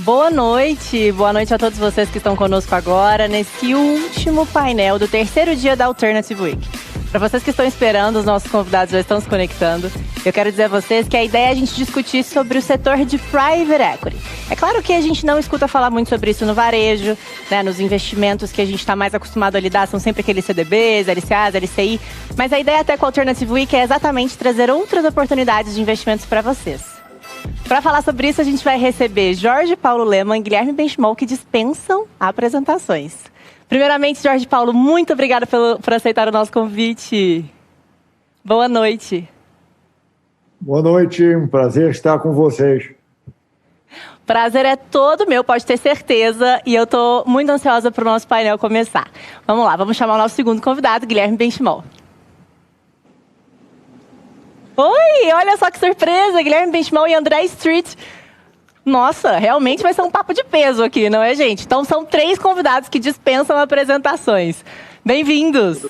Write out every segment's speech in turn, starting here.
Boa noite a todos vocês que estão conosco agora nesse último painel do terceiro dia da Alternative Week. Para vocês que estão esperando, os nossos convidados já estão se conectando. Eu quero dizer a vocês que a ideia é a gente discutir sobre o setor de Private Equity. É claro que a gente não escuta falar muito sobre isso no varejo, né, nos investimentos que a gente está mais acostumado a lidar, são sempre aqueles CDBs, LCAs, LCI, mas a ideia até com a Alternative Week é exatamente trazer outras oportunidades de investimentos para vocês. Para falar sobre isso, a gente vai receber Jorge Paulo Lemann e Guilherme Benchimol, que dispensam apresentações. Primeiramente, Jorge Paulo, muito obrigada por aceitar o nosso convite. Boa noite. Boa noite, um prazer estar com vocês. Prazer é todo meu, pode ter certeza, e eu estou muito ansiosa para o nosso painel começar. Vamos lá, vamos chamar o nosso segundo convidado, Guilherme Benchimol. Oi, olha só que surpresa, Guilherme Benchimol e André Street. Nossa, realmente vai ser um papo de peso aqui, não é, gente? Então são 3 convidados que dispensam apresentações. Bem-vindos.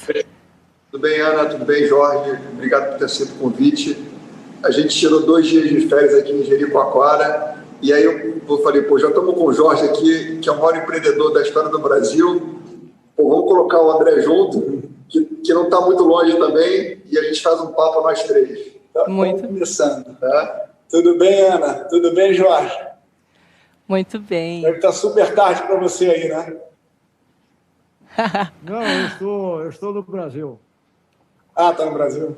Tudo bem, Ana? Tudo bem, Jorge? Obrigado por ter aceito o convite. A gente tirou 2 dias de férias aqui em Jericoacoara e aí eu falei, já estamos com o Jorge aqui, que é o maior empreendedor da história do Brasil. Vamos colocar o André junto, que não está muito longe também, e a gente faz um papo nós 3. Tá, muito. Vamos começando, tá? Tudo bem, Ana? Tudo bem, Jorge? Muito bem. Deve estar super tarde para você aí, né? Não, eu estou no Brasil. Ah, está no Brasil?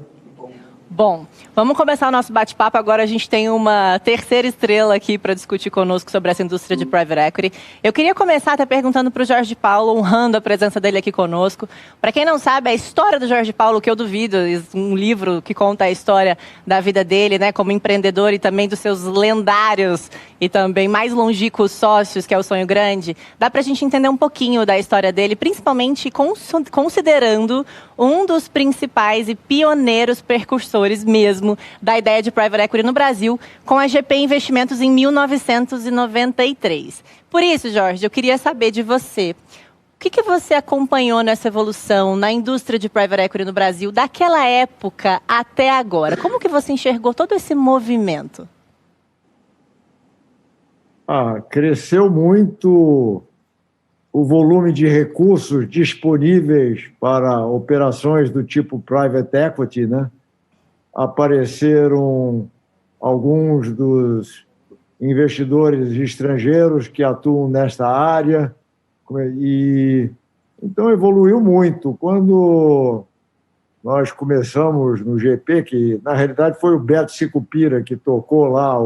Bom, vamos começar o nosso bate-papo. Agora a gente tem uma terceira estrela aqui para discutir conosco sobre essa indústria de Private Equity. Eu queria começar até perguntando para o Jorge Paulo, honrando a presença dele aqui conosco. Para quem não sabe, a história do Jorge Paulo, que eu duvido, um livro que conta a história da vida dele, né, como empreendedor e também dos seus lendários e também mais longínquos sócios, que é o Sonho Grande. Dá para a gente entender um pouquinho da história dele, principalmente considerando um dos principais e pioneiros precursores mesmo da ideia de Private Equity no Brasil, com a GP Investimentos em 1993. Por isso, Jorge, eu queria saber de você, o que você acompanhou nessa evolução na indústria de Private Equity no Brasil, daquela época até agora? Como que você enxergou todo esse movimento? Cresceu muito o volume de recursos disponíveis para operações do tipo Private Equity, né? Apareceram alguns dos investidores estrangeiros que atuam nesta área, e então evoluiu muito. Quando nós começamos no GP, que na realidade foi o Beto Sicupira que tocou lá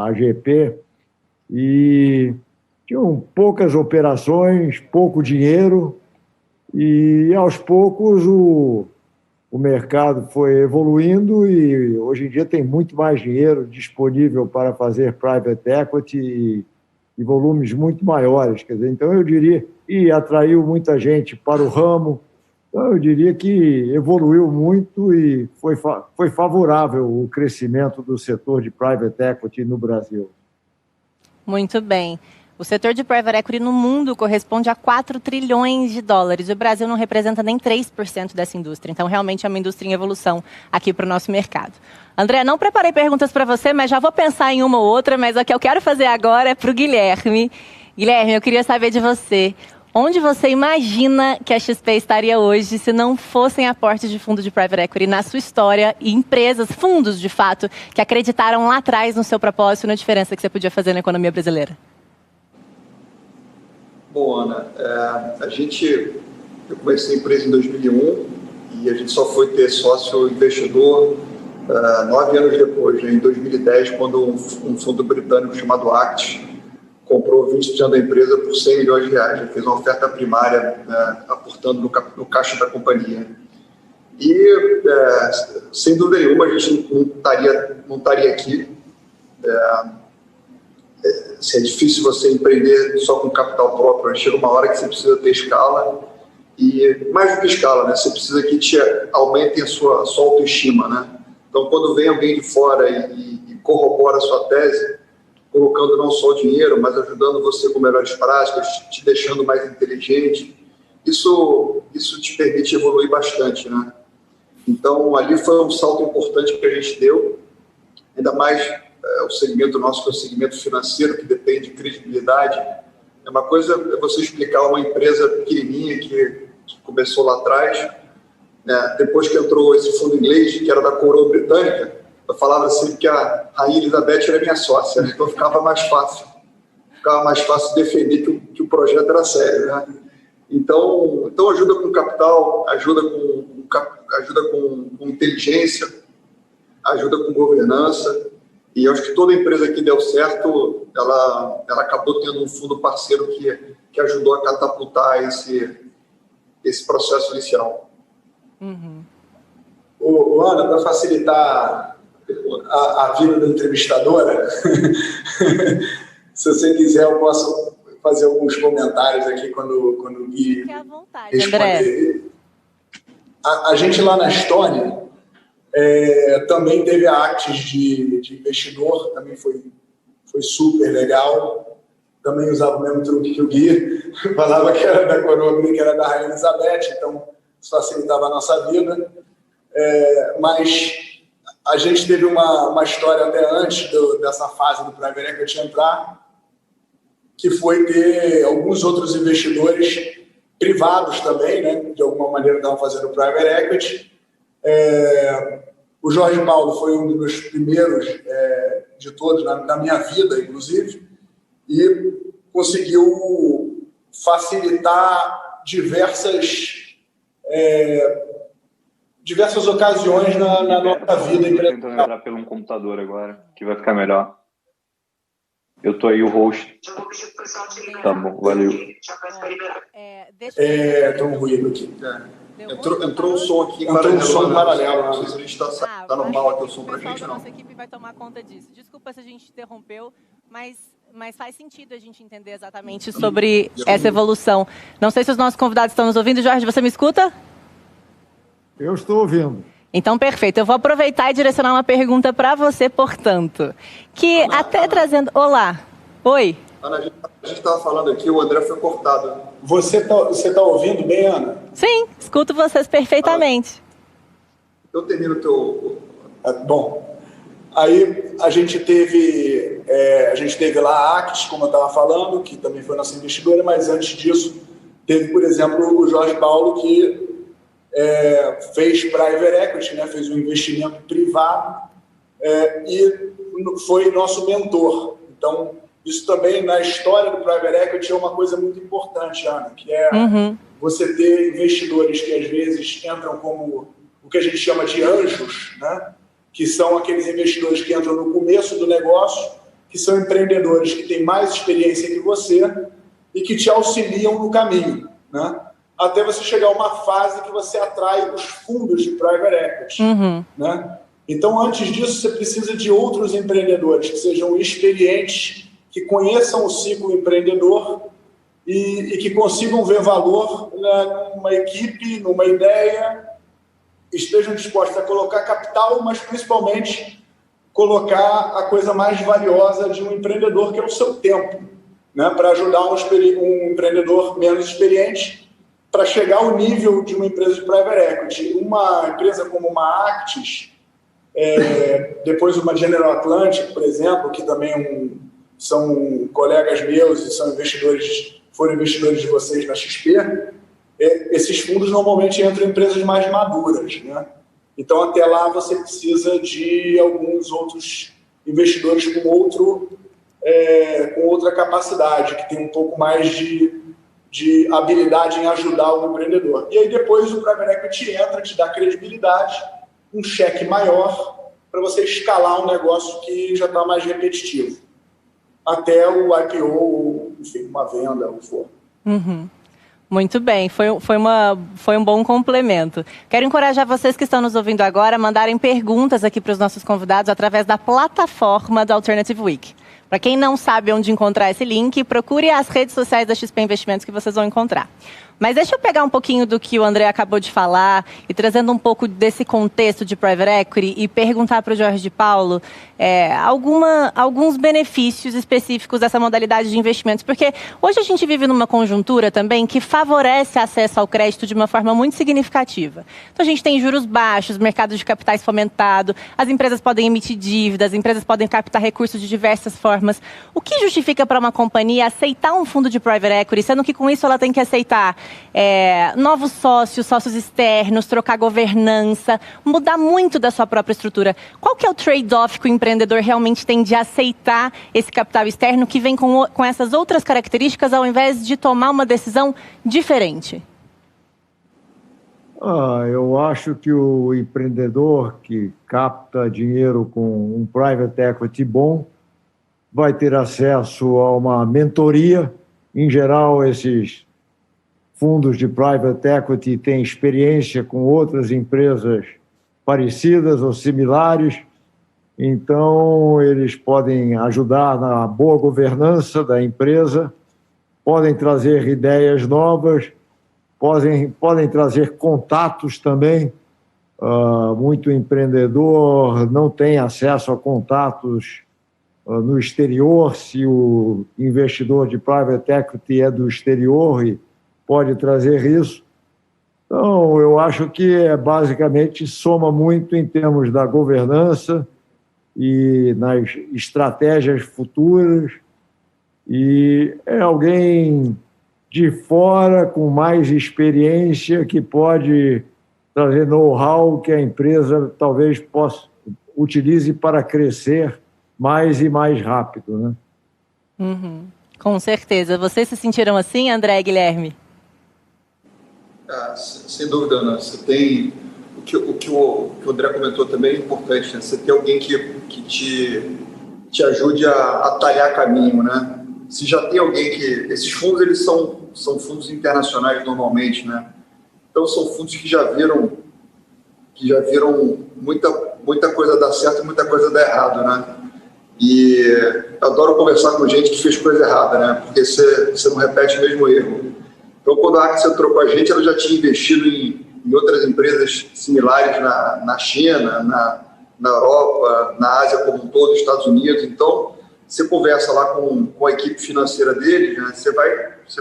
a GP, e tinham poucas operações, pouco dinheiro, e aos poucos o mercado foi evoluindo e hoje em dia tem muito mais dinheiro disponível para fazer private equity e volumes muito maiores. Quer dizer, então eu diria, e atraiu muita gente para o ramo, então eu diria que evoluiu muito e foi favorável o crescimento do setor de private equity no Brasil. Muito bem. O setor de Private Equity no mundo corresponde a 4 trilhões de dólares. O Brasil não representa nem 3% dessa indústria. Então, realmente é uma indústria em evolução aqui para o nosso mercado. André, não preparei perguntas para você, mas já vou pensar em uma ou outra. Mas o que eu quero fazer agora é para o Guilherme. Guilherme, eu queria saber de você. Onde você imagina que a XP estaria hoje se não fossem aportes de fundo de Private Equity na sua história e empresas, fundos de fato, que acreditaram lá atrás no seu propósito e na diferença que você podia fazer na economia brasileira? Bom, Ana, eu comecei a empresa em 2001 e a gente só foi ter sócio investidor 9 anos depois, né, em 2010, quando um fundo britânico chamado Actis comprou 20% da empresa por 100 milhões de reais. Ele fez uma oferta primária, aportando no caixa da companhia. E, sem dúvida nenhuma, a gente não estaria aqui. Se é difícil você empreender só com capital próprio, chega uma hora que você precisa ter escala, e mais do que escala, né? Você precisa que te aumentem a sua autoestima, né? Então, quando vem alguém de fora e corrobora a sua tese, colocando não só o dinheiro, mas ajudando você com melhores práticas, te deixando mais inteligente, isso te permite evoluir bastante, né? Então, ali foi um salto importante que a gente deu, ainda mais o segmento nosso, que é o segmento financeiro, que depende de credibilidade. É uma coisa é você explicar uma empresa pequenininha que começou lá atrás, né? Depois que entrou esse fundo inglês, que era da coroa britânica, eu falava sempre que a Rainha Elizabeth era minha sócia, né? Então ficava mais fácil defender que o projeto era sério, né? Então ajuda com capital, ajuda com inteligência, ajuda com governança. E eu acho que toda empresa que deu certo, ela acabou tendo um fundo parceiro que ajudou a catapultar esse processo inicial. Uhum. Ana, para facilitar a vida da entrevistadora, se você quiser, eu posso fazer alguns comentários aqui quando o Gui Fique à vontade, responder. André. A gente lá na Estônia também teve a Actis de investidor, também foi super legal. Também usava o mesmo truque que o Gui, falava que era da coroa, que era da Rainha Elizabeth, então isso facilitava a nossa vida. Mas a gente teve uma história até antes dessa fase do Private Equity entrar, que foi ter alguns outros investidores privados também, né, de alguma maneira estavam fazendo Private Equity. O Jorge Paulo foi um dos meus primeiros de todos, na minha vida, inclusive, e conseguiu facilitar diversas ocasiões na nossa vida Estou tentando empresarial. entrar pelo computador agora, que vai ficar melhor. Eu tô aí o host. Tá bom, valeu. Tem um ruído aqui. Entrou um som aqui Entrou um som paralelo. Não sei se a gente está normal aqui o som pra gente, O pessoal da não. nossa equipe vai tomar conta disso. Desculpa se a gente interrompeu, mas faz sentido a gente entender exatamente sobre essa evolução. Não sei se os nossos convidados estão nos ouvindo. Jorge, você me escuta? Eu estou ouvindo. Então, perfeito. Eu vou aproveitar e direcionar uma pergunta para você, portanto. Que até trazendo... Olá. Oi. Ana, a gente estava falando aqui, o André foi cortado. Você tá ouvindo bem, Ana? Sim, escuto vocês perfeitamente. Eu termino o teu... Bom, aí a gente teve lá a Actis, como eu estava falando, que também foi nossa investidora, mas antes disso teve, por exemplo, o Jorge Paulo, que fez Private Equity, né, fez um investimento privado e foi nosso mentor. Então, isso também na história do Private Equity é uma coisa muito importante, Ana, que é você ter investidores que às vezes entram como o que a gente chama de anjos, né, que são aqueles investidores que entram no começo do negócio, que são empreendedores que têm mais experiência que você e que te auxiliam no caminho, né? Até você chegar a uma fase que você atrai os fundos de Private Equity. Né? Então, antes disso, você precisa de outros empreendedores que sejam experientes, que conheçam o ciclo empreendedor e que consigam ver valor numa equipe, numa ideia, estejam dispostos a colocar capital, mas principalmente colocar a coisa mais valiosa de um empreendedor, que é o seu tempo, né? Para ajudar um empreendedor menos experiente para chegar ao nível de uma empresa de Private Equity. Uma empresa como uma Actis, depois uma General Atlantic, por exemplo, que também são colegas meus e foram investidores de vocês na XP, esses fundos normalmente entram em empresas mais maduras, né? Então, até lá, você precisa de alguns outros investidores com outra capacidade, que tem um pouco mais de habilidade em ajudar o empreendedor. E aí depois o Private Equity entra, te dá credibilidade, um cheque maior para você escalar um negócio que já está mais repetitivo. Até o IPO, enfim, uma venda, o que for. Muito bem, foi um bom complemento. Quero encorajar vocês que estão nos ouvindo agora a mandarem perguntas aqui para os nossos convidados através da plataforma do Alternative Week. Para quem não sabe onde encontrar esse link, procure as redes sociais da XP Investimentos que vocês vão encontrar. Mas deixa eu pegar um pouquinho do que o André acabou de falar e trazendo um pouco desse contexto de private equity e perguntar para o Jorge Paulo alguns benefícios específicos dessa modalidade de investimentos. Porque hoje a gente vive numa conjuntura também que favorece acesso ao crédito de uma forma muito significativa. Então a gente tem juros baixos, mercado de capitais fomentado, as empresas podem emitir dívidas, as empresas podem captar recursos de diversas formas. O que justifica para uma companhia aceitar um fundo de private equity, sendo que com isso ela tem que aceitar novos sócios externos, trocar governança, mudar muito da sua própria estrutura? Qual que é o trade-off que o empreendedor realmente tem de aceitar esse capital externo que vem com essas outras características ao invés de tomar uma decisão diferente? Eu acho que o empreendedor que capta dinheiro com um private equity bom vai ter acesso a uma mentoria. Em geral, esses fundos de private equity têm experiência com outras empresas parecidas ou similares, então eles podem ajudar na boa governança da empresa, podem trazer ideias novas, podem trazer contatos também. Muito empreendedor não tem acesso a contatos no exterior, se o investidor de private equity é do exterior e pode trazer isso. Então, eu acho que basicamente soma muito em termos da governança e nas estratégias futuras, e é alguém de fora com mais experiência que pode trazer know-how que a empresa talvez utilize para crescer mais e mais rápido, né? Uhum. Com certeza. Vocês se sentiram assim, André e Guilherme? Sem dúvida, Ana. Você tem o que o André comentou também é importante, né? Você tem alguém que te ajude a talhar caminho, né? Se já tem alguém esses fundos, eles são fundos internacionais normalmente, né? Então são fundos que já viram muita coisa dar certo e muita coisa dar errado, né? E eu adoro conversar com gente que fez coisa errada, né? Porque você não repete o mesmo erro. Então, quando a Actis entrou com a gente, ela já tinha investido em outras empresas similares na China, na Europa, na Ásia como um todo, nos Estados Unidos. Então, você conversa lá com a equipe financeira deles, né? Você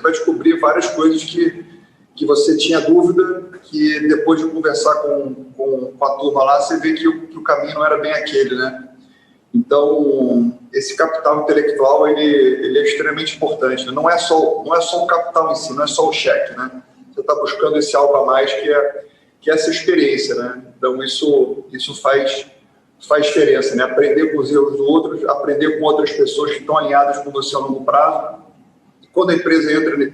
vai descobrir várias coisas que você tinha dúvida, que depois de conversar com a turma lá, você vê que o caminho não era bem aquele, né? Então, esse capital intelectual, ele é extremamente importante. Não é só o capital em si, não é só o cheque, né? Você está buscando esse algo a mais que é essa experiência, né? Então, isso faz diferença, né? Aprender com os erros dos outros, aprender com outras pessoas que estão alinhadas com você a longo prazo. E quando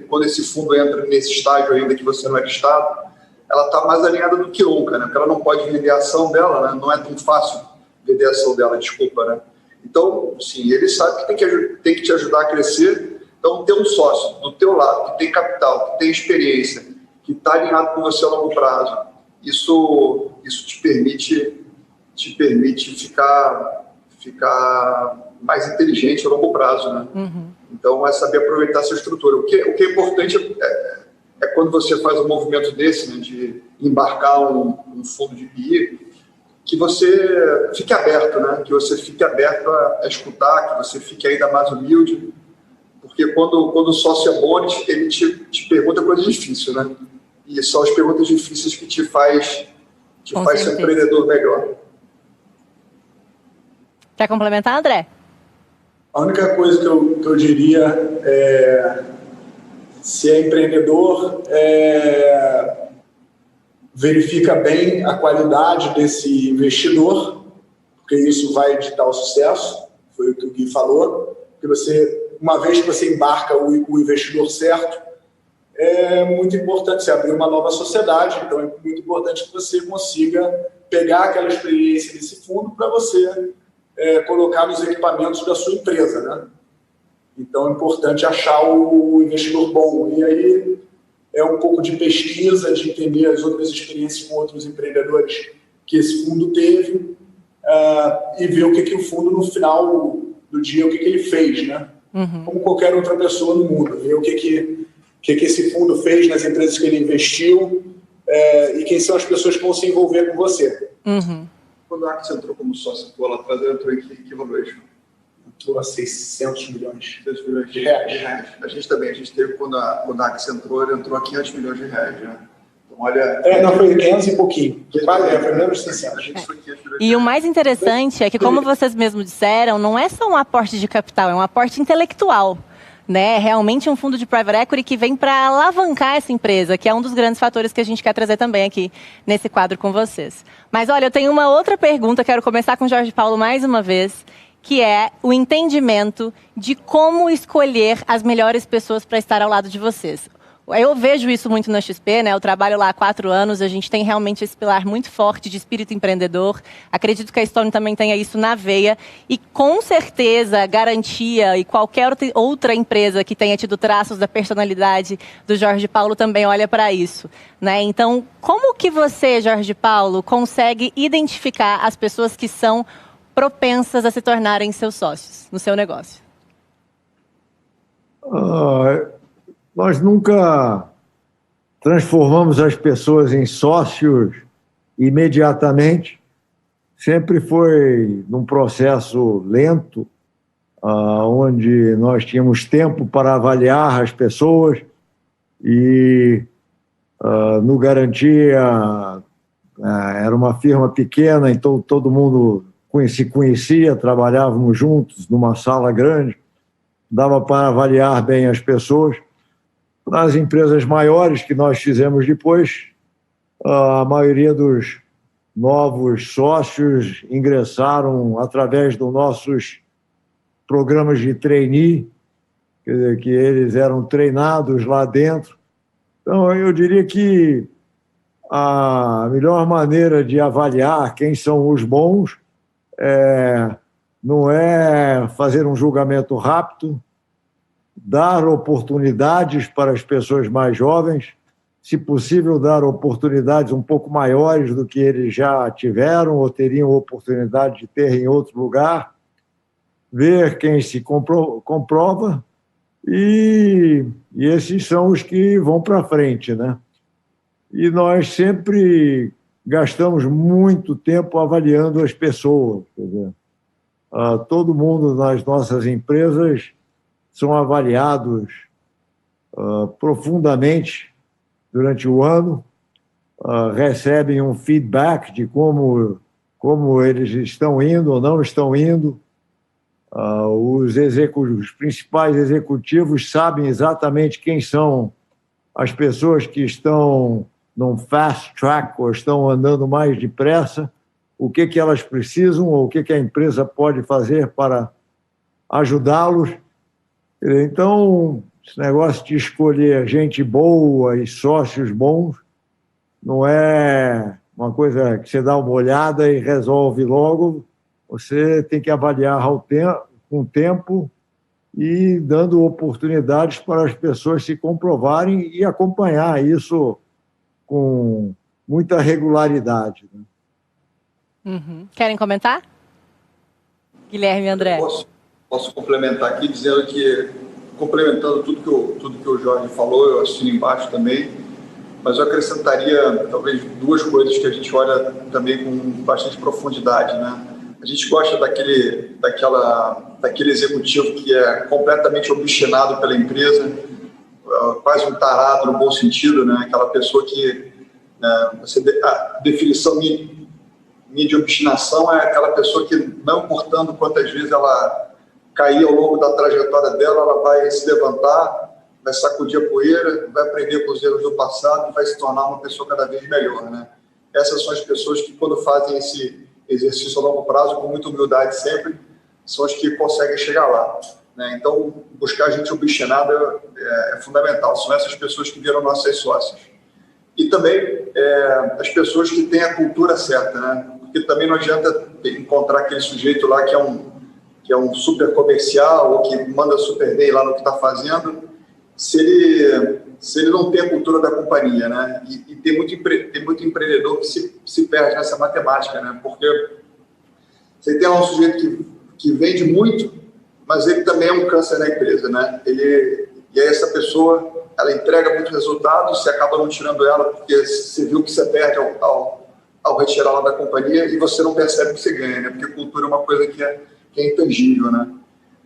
quando esse fundo entra nesse estágio ainda que você não é listado, ela está mais alinhada do que nunca, né? Porque ela não pode vender a ação dela, né? Não é tão fácil vender a ação dela, desculpa, né? Então, sim, ele sabe que tem que te ajudar a crescer. Então, ter um sócio do teu lado, que tem capital, que tem experiência, que está alinhado com você a longo prazo, isso te permite ficar mais inteligente a longo prazo, né? Uhum. Então, é saber aproveitar essa estrutura. O que é importante é quando você faz um movimento desse, né, de embarcar um fundo de PI, que você fique aberto, né? Que você fique aberto a escutar, que você fique ainda mais humilde, porque quando o sócio é bom, ele te pergunta coisa difícil, né? E são as perguntas difíceis que te faz ser um empreendedor melhor. Quer complementar, André? A única coisa que eu diria é, se é empreendedor, verifica bem a qualidade desse investidor, porque isso vai ditar o sucesso, foi o que o Gui falou, porque uma vez que você embarca o investidor certo, é muito importante você abrir uma nova sociedade, então é muito importante que você consiga pegar aquela experiência desse fundo para você colocar nos equipamentos da sua empresa, né? Então é importante achar o investidor bom, e aí é um pouco de pesquisa, de entender as outras experiências com outros empreendedores que esse fundo teve, e ver o que o fundo, no final do dia, o que ele fez, né? Uhum. Como qualquer outra pessoa no mundo, ver o que que esse fundo fez nas empresas que ele investiu, e quem são as pessoas que vão se envolver com você. Uhum. Quando a Actis entrou como sócio lá atrás, ela entrou em que valuation? Entrou a 600 milhões. 600 milhões de reais. A gente também, a gente teve, quando a Actis entrou, ele entrou a 500 milhões de reais, né? Então, olha... não, foi 500 e pouquinho. Quase, foi menos de 600. A gente foi 500 milhões E o mais interessante é que, como vocês mesmos disseram, não é só um aporte de capital, é um aporte intelectual. Né? É realmente um fundo de private equity que vem para alavancar essa empresa, que é um dos grandes fatores que a gente quer trazer também aqui nesse quadro com vocês. Mas olha, eu tenho uma outra pergunta, quero começar com o Jorge Paulo mais uma vez, que é o entendimento de como escolher as melhores pessoas para estar ao lado de vocês. Eu vejo isso muito na XP, né? Eu trabalho lá há 4 anos, a gente tem realmente esse pilar muito forte de espírito empreendedor. Acredito que a Stone também tenha isso na veia. E com certeza, Garantia e qualquer outra empresa que tenha tido traços da personalidade do Jorge Paulo também olha para isso, né? Então, como que você, Jorge Paulo, consegue identificar as pessoas que são propensas a se tornarem seus sócios no seu negócio? Nós nunca transformamos as pessoas em sócios imediatamente. Sempre foi num processo lento, onde nós tínhamos tempo para avaliar as pessoas e no Garantia era uma firma pequena, então todo mundo se conhecia, trabalhávamos juntos numa sala grande, dava para avaliar bem as pessoas. Nas empresas maiores que nós fizemos depois, a maioria dos novos sócios ingressaram através dos nossos programas de trainee, quer dizer, que eles eram treinados lá dentro. Então, eu diria que a melhor maneira de avaliar quem são os bons não é fazer um julgamento rápido, dar oportunidades para as pessoas mais jovens, se possível, dar oportunidades um pouco maiores do que eles já tiveram ou teriam oportunidade de ter em outro lugar, ver quem se comprova e esses são os que vão para frente, né? E nós sempre gastamos muito tempo avaliando as pessoas. Quer dizer, todo mundo nas nossas empresas são avaliados profundamente durante o ano, recebem um feedback de como eles estão indo ou não estão indo. Os principais executivos sabem exatamente quem são as pessoas que estão num fast track ou estão andando mais depressa, o que elas precisam ou o que a empresa pode fazer para ajudá-los. Então, esse negócio de escolher gente boa e sócios bons não é uma coisa que você dá uma olhada e resolve logo. Você tem que avaliar com o tempo e dando oportunidades para as pessoas se comprovarem e acompanhar isso com muita regularidade. Uhum. Querem comentar? Guilherme e André. Posso complementar aqui dizendo que, complementando tudo que o Jorge falou, eu assino embaixo também, mas eu acrescentaria talvez 2 coisas que a gente olha também com bastante profundidade, né? A gente gosta daquele executivo que é completamente obstinado pela empresa, quase um tarado no bom sentido, né? Aquela pessoa que a definição minha de obstinação é aquela pessoa que, não importando quantas vezes ela cair ao longo da trajetória dela, ela vai se levantar, vai sacudir a poeira, vai aprender com os erros do passado e vai se tornar uma pessoa cada vez melhor, né? Essas são as pessoas que, quando fazem esse exercício a longo prazo, com muita humildade sempre, são as que conseguem chegar lá, né? Então, buscar gente obstinada é fundamental. São essas pessoas que viram nossas sócias. E também as pessoas que têm a cultura certa, né? Porque também não adianta encontrar aquele sujeito lá que é um super comercial ou que manda super bem lá no que está fazendo, se ele não tem a cultura da companhia, né? E tem muito empreendedor que se perde nessa matemática, né? Porque você tem lá um sujeito que vende muito, mas ele também é um câncer na empresa, né? e aí essa pessoa, ela entrega muito resultado, você acaba não tirando ela, porque você viu que você perde ao retirá-la da companhia e você não percebe que você ganha, né? Porque cultura é uma coisa que é intangível, né?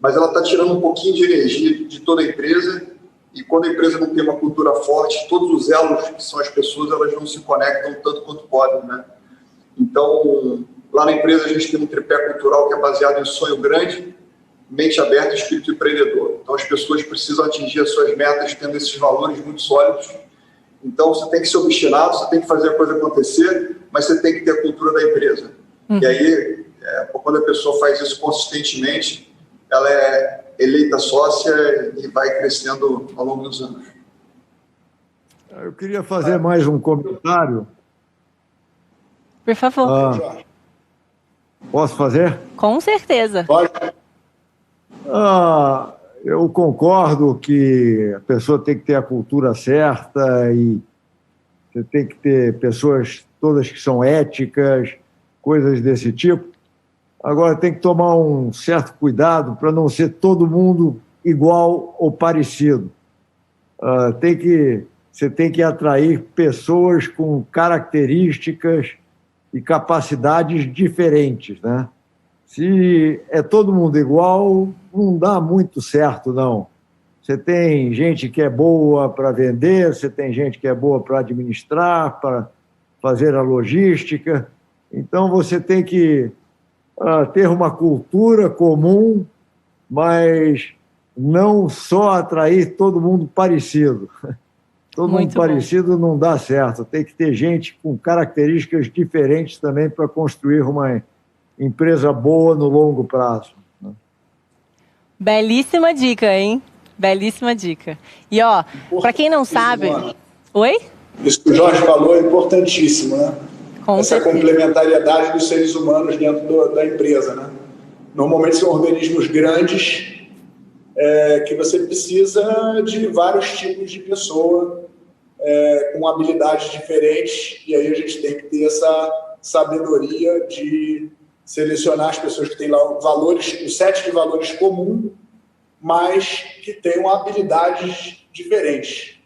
Mas ela está tirando um pouquinho de energia de toda a empresa, e quando a empresa não tem uma cultura forte, todos os elos que são as pessoas, elas não se conectam tanto quanto podem, né? Então, lá na empresa a gente tem um tripé cultural que é baseado em sonho grande, mente aberta e espírito empreendedor. Então, as pessoas precisam atingir as suas metas tendo esses valores muito sólidos. Então, você tem que ser obstinado, você tem que fazer a coisa acontecer, mas você tem que ter a cultura da empresa. E aí, quando a pessoa faz isso consistentemente, ela é eleita sócia e vai crescendo ao longo dos anos. Eu queria fazer mais um comentário. Por favor. Posso fazer? Com certeza. Pode. Eu concordo que a pessoa tem que ter a cultura certa e você tem que ter pessoas todas que são éticas, coisas desse tipo. Agora, tem que tomar um certo cuidado para não ser todo mundo igual ou parecido. Você tem que atrair pessoas com características e capacidades diferentes, né? Se é todo mundo igual, não dá muito certo, não. Você tem gente que é boa para vender, você tem gente que é boa para administrar, para fazer a logística. Então, você tem que ter uma cultura comum, mas não só atrair todo mundo parecido. Todo mundo parecido não dá certo. Tem que ter gente com características diferentes também para construir uma empresa boa no longo prazo. Belíssima dica, hein? Belíssima dica. E, ó, para quem não sabe... Oi? Isso que o Jorge falou é importantíssimo, né? Essa complementariedade dos seres humanos dentro da empresa, né? Normalmente são organismos grandes que você precisa de vários tipos de pessoa com habilidades diferentes, e aí a gente tem que ter essa sabedoria de selecionar as pessoas que têm lá valores, um set de valores comum, mas que tenham habilidades diferentes.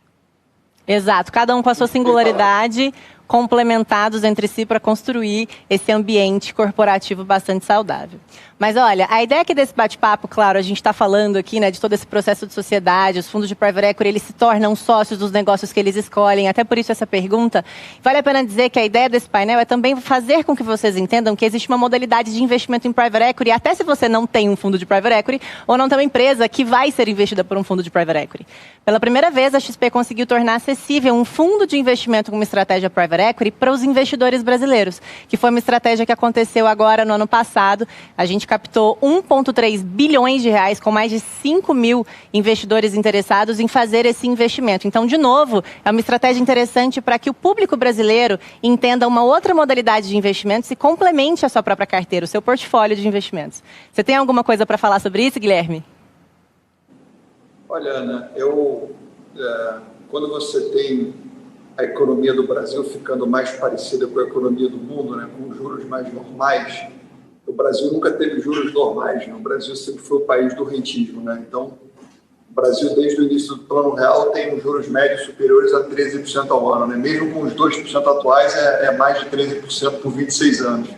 Exato, cada um com a sua singularidade, complementados entre si para construir esse ambiente corporativo bastante saudável. Mas olha, a ideia aqui desse bate-papo, claro, a gente está falando aqui, né, de todo esse processo de sociedade, os fundos de private equity, eles se tornam sócios dos negócios que eles escolhem, até por isso essa pergunta. Vale a pena dizer que a ideia desse painel é também fazer com que vocês entendam que existe uma modalidade de investimento em private equity, até se você não tem um fundo de private equity, ou não tem uma empresa que vai ser investida por um fundo de private equity. Pela primeira vez, a XP conseguiu tornar acessível um fundo de investimento com uma estratégia private equity para os investidores brasileiros, que foi uma estratégia que aconteceu agora no ano passado. A gente captou 1,3 bilhões de reais com mais de 5 mil investidores interessados em fazer esse investimento. Então, de novo, é uma estratégia interessante para que o público brasileiro entenda uma outra modalidade de investimentos e complemente a sua própria carteira, o seu portfólio de investimentos. Você tem alguma coisa para falar sobre isso, Guilherme? Olha, Ana, quando você tem a economia do Brasil ficando mais parecida com a economia do mundo, né, com juros mais normais, o Brasil nunca teve juros normais, né? O Brasil sempre foi o país do rentismo, né? Então, o Brasil, desde o início do Plano Real, tem juros médios superiores a 13% ao ano, né? Mesmo com os 2% atuais, é mais de 13% por 26 anos.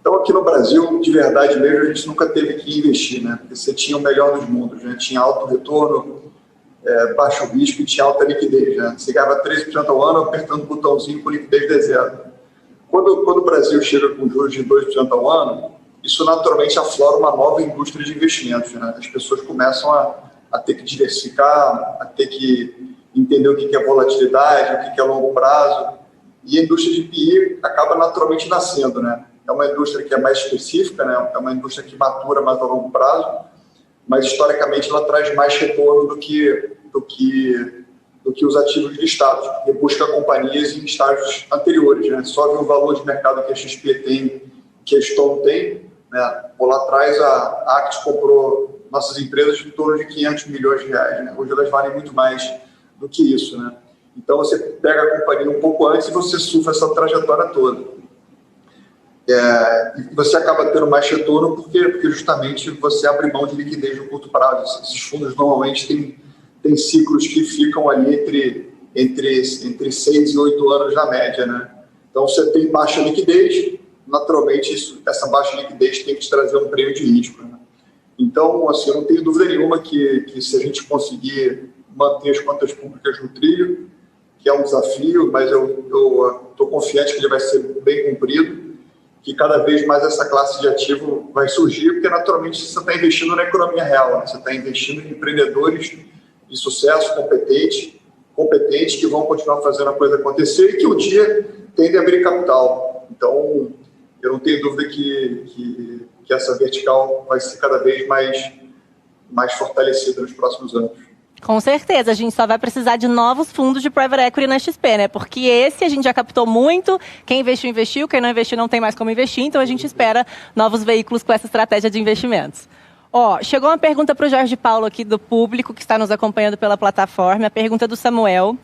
Então, aqui no Brasil, de verdade mesmo, a gente nunca teve que investir, né? Porque você tinha o melhor dos mundos, né? Tinha alto retorno, baixo risco e tinha alta liquidez, né? Você ganhava 13% ao ano apertando o botãozinho com liquidez de zero. Quando o Brasil chega com juros de 2% ao ano, isso naturalmente aflora uma nova indústria de investimentos, né? As pessoas começam a ter que diversificar, a ter que entender o que é volatilidade, o que é longo prazo, e a indústria de PI acaba naturalmente nascendo, né? É uma indústria que é mais específica, né? É uma indústria que matura mais a longo prazo, mas historicamente ela traz mais retorno do que os ativos listados, porque busca companhias em estágios anteriores, né? Só ver o valor de mercado que a XP tem, que a Stone tem, né? Por lá atrás a Actis comprou nossas empresas em torno de 500 milhões de reais, né? Hoje elas valem muito mais do que isso, né? Então você pega a companhia um pouco antes e você surfa essa trajetória toda. E você acaba tendo mais retorno porque justamente você abre mão de liquidez no curto prazo. Esses fundos normalmente tem ciclos que ficam ali entre 6 e 8 anos na média, né? Então, você tem baixa liquidez, naturalmente, essa baixa liquidez tem que te trazer um prêmio de risco, né? Então, assim, eu não tenho dúvida nenhuma que se a gente conseguir manter as contas públicas no trilho, que é um desafio, mas eu estou confiante que ele vai ser bem cumprido, que cada vez mais essa classe de ativo vai surgir, porque naturalmente você está investindo na economia real, né? Você está investindo em empreendedores de sucesso, competentes, que vão continuar fazendo a coisa acontecer e que um dia tendem a abrir capital. Então, eu não tenho dúvida que essa vertical vai ser cada vez mais fortalecida nos próximos anos. Com certeza, a gente só vai precisar de novos fundos de private equity na XP, né? Porque esse a gente já captou muito, quem investiu, quem não investiu não tem mais como investir, então a gente espera novos veículos com essa estratégia de investimentos. Ó, chegou uma pergunta para o Jorge Paulo aqui do público que está nos acompanhando pela plataforma, a pergunta do Samuel.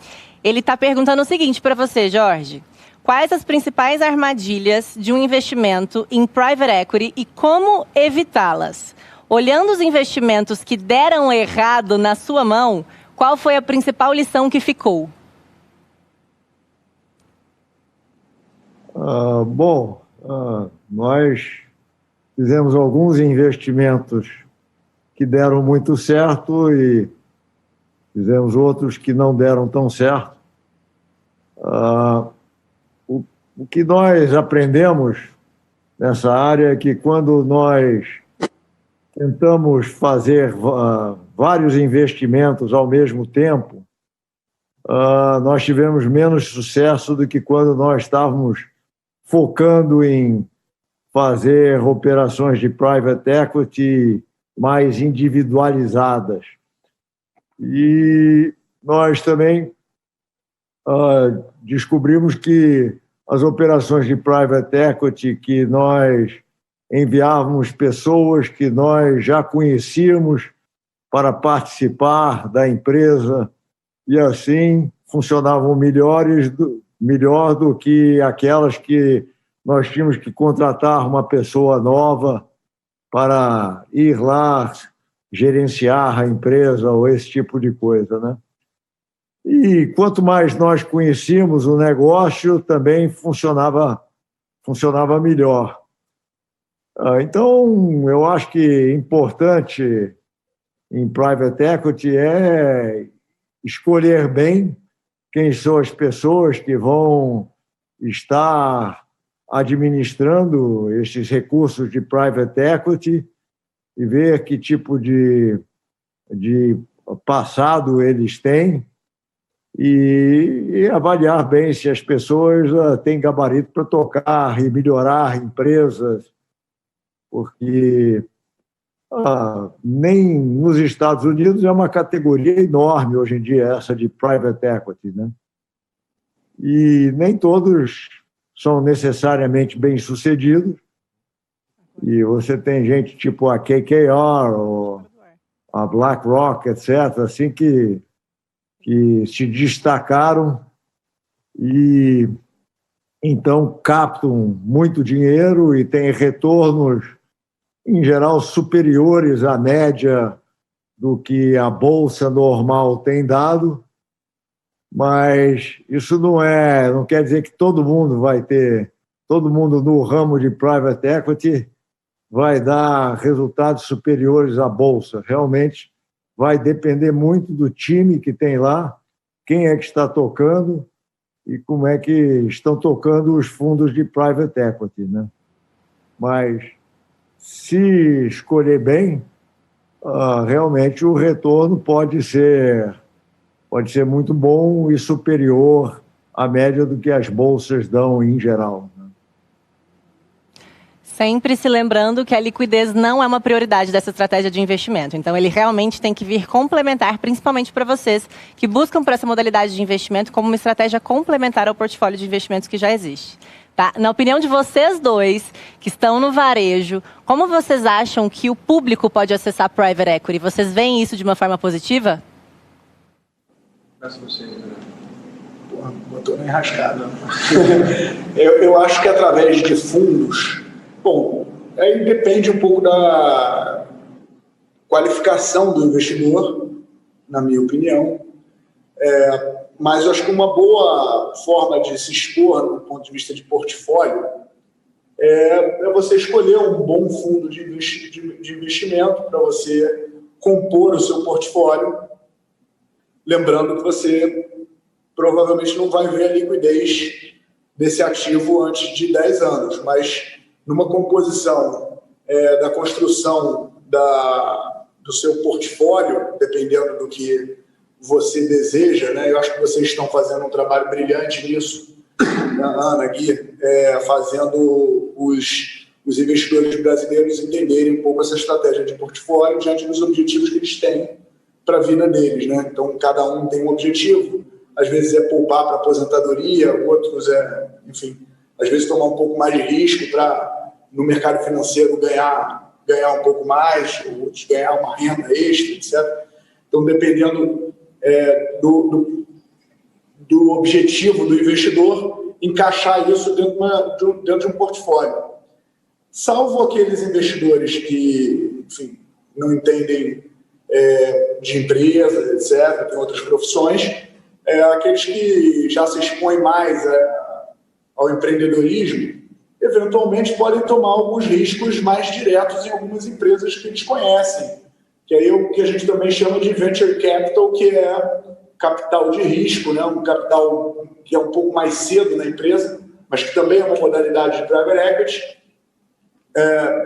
Ele está perguntando o seguinte para você, Jorge. Quais as principais armadilhas de um investimento em private equity e como evitá-las? Olhando os investimentos que deram errado na sua mão, qual foi a principal lição que ficou? Nós fizemos alguns investimentos que deram muito certo e fizemos outros que não deram tão certo. O que nós aprendemos nessa área é que quando nós tentamos fazer vários investimentos ao mesmo tempo, nós tivemos menos sucesso do que quando nós estávamos focando em fazer operações de private equity mais individualizadas. E nós também descobrimos que as operações de private equity que nós enviávamos pessoas que nós já conhecíamos para participar da empresa e assim funcionavam melhor do que aquelas que nós tínhamos que contratar uma pessoa nova para ir lá gerenciar a empresa ou esse tipo de coisa, né? E quanto mais nós conhecíamos o negócio, também funcionava melhor. Então, eu acho que importante em private equity é escolher bem quem são as pessoas que vão estar administrando esses recursos de private equity e ver que tipo de passado eles têm e avaliar bem se as pessoas têm gabarito para tocar e melhorar empresas, porque nem nos Estados Unidos é uma categoria enorme hoje em dia essa de private equity, né? E nem todos são necessariamente bem-sucedidos. E você tem gente tipo a KKR ou a BlackRock, etc., assim que se destacaram e então captam muito dinheiro e têm retornos, em geral, superiores à média do que a bolsa normal tem dado, mas isso não quer dizer que todo mundo no ramo de private equity vai dar resultados superiores à bolsa. Realmente vai depender muito do time que tem lá, quem é que está tocando e como é que estão tocando os fundos de private equity, né? Mas se escolher bem, realmente o retorno pode ser muito bom e superior à média do que as bolsas dão em geral. Sempre se lembrando que a liquidez não é uma prioridade dessa estratégia de investimento. Então, ele realmente tem que vir complementar, principalmente para vocês que buscam por essa modalidade de investimento como uma estratégia complementar ao portfólio de investimentos que já existe. Tá? Na opinião de vocês dois, que estão no varejo, como vocês acham que o público pode acessar private equity? Vocês veem isso de uma forma positiva? Porra, botou na enrascada. Eu acho que através de fundos... Bom, aí depende um pouco da qualificação do investidor na minha opinião. Mas eu acho que uma boa forma de se expor do ponto de vista de portfólio é você escolher um bom fundo de investimento para você compor o seu portfólio, lembrando que você provavelmente não vai ver a liquidez desse ativo antes de 10 anos, mas numa composição da construção do seu portfólio, dependendo do que você deseja, né? Eu acho que vocês estão fazendo um trabalho brilhante nisso, Ana, Gui, fazendo os investidores brasileiros entenderem um pouco essa estratégia de portfólio diante dos objetivos que eles têm para a vida deles, né? Então, cada um tem um objetivo, às vezes é poupar para aposentadoria, outros enfim, às vezes tomar um pouco mais de risco para, no mercado financeiro, ganhar um pouco mais, outros ganhar uma renda extra, etc. Então, dependendo do objetivo do investidor, encaixar isso dentro de um portfólio. Salvo aqueles investidores que, enfim, não entendem de empresas, etc., tem outras profissões, aqueles que já se expõem mais ao empreendedorismo, eventualmente podem tomar alguns riscos mais diretos em algumas empresas que eles conhecem, que aí é o que a gente também chama de venture capital, que é capital de risco, né? Um capital que é um pouco mais cedo na empresa, mas que também é uma modalidade de private equity,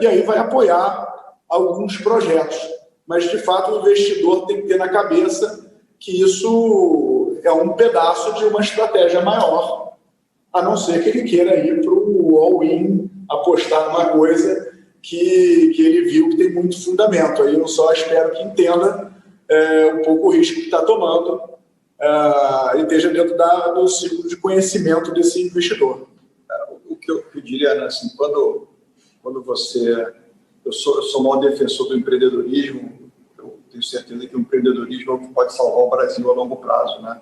e aí vai apoiar alguns projetos. Mas, de fato, o investidor tem que ter na cabeça que isso é um pedaço de uma estratégia maior, a não ser que ele queira ir para o all-in, apostar numa coisa que ele viu que tem muito fundamento. Aí eu só espero que entenda um pouco o risco que está tomando e esteja dentro do ciclo de conhecimento desse investidor. O que eu diria, né, assim, quando você... Eu sou o maior defensor do empreendedorismo. Eu tenho certeza que o empreendedorismo é o que pode salvar o Brasil a longo prazo, né?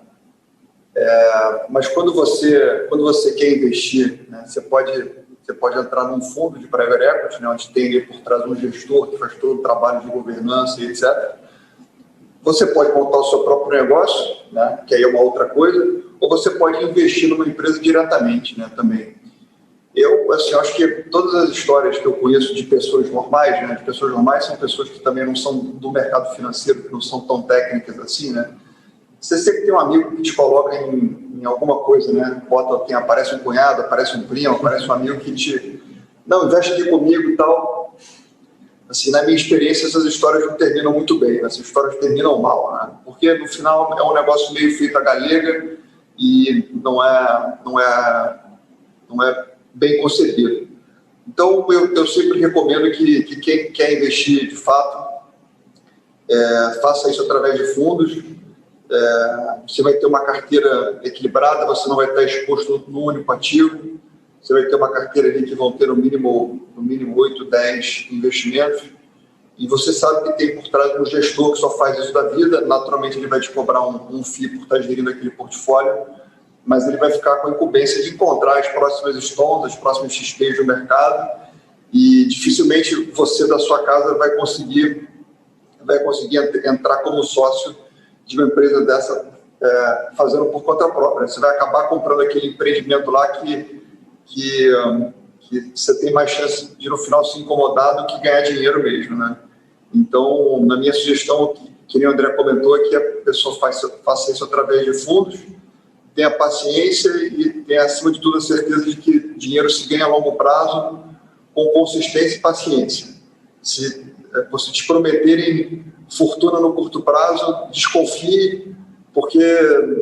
Mas quando você quer investir, né, você pode entrar num fundo de private equity, né, onde tem ali por trás um gestor que faz todo o trabalho de governança e etc. Você pode montar o seu próprio negócio, né, que aí é uma outra coisa, ou você pode investir numa empresa diretamente, né, também. Eu acho que todas as histórias que eu conheço de pessoas normais, né, de pessoas normais são pessoas que também não são do mercado financeiro, que não são tão técnicas assim, né? Você sempre tem um amigo que te coloca em alguma coisa, né? Aparece um cunhado, aparece um primo, aparece um amigo que te... Não, investe aqui comigo e tal. Assim, na minha experiência, essas histórias não terminam muito bem, né? Essas histórias terminam mal, né? Porque, no final, é um negócio meio feito à galega e não é bem concebido. Então, eu sempre recomendo que quem quer investir, de fato, faça isso através de fundos. Você vai ter uma carteira equilibrada, você não vai estar exposto no único ativo, você vai ter uma carteira ali que vão ter no mínimo 8, 10 investimentos, e você sabe que tem por trás um gestor que só faz isso da vida. Naturalmente ele vai te cobrar um FII por estar gerindo aquele portfólio, mas ele vai ficar com a incumbência de encontrar as próximas stones, as próximas XPs do mercado, e dificilmente você da sua casa vai conseguir entrar como sócio de uma empresa dessa fazendo por conta própria. Você vai acabar comprando aquele empreendimento lá que você tem mais chance de, no final, se incomodar do que ganhar dinheiro mesmo, né? Então, na minha sugestão, que nem o André comentou, é que a pessoa faça isso através de fundos, tenha paciência e tenha, acima de tudo, a certeza de que dinheiro se ganha a longo prazo com consistência e paciência. Se você te prometerem fortuna no curto prazo, desconfie, porque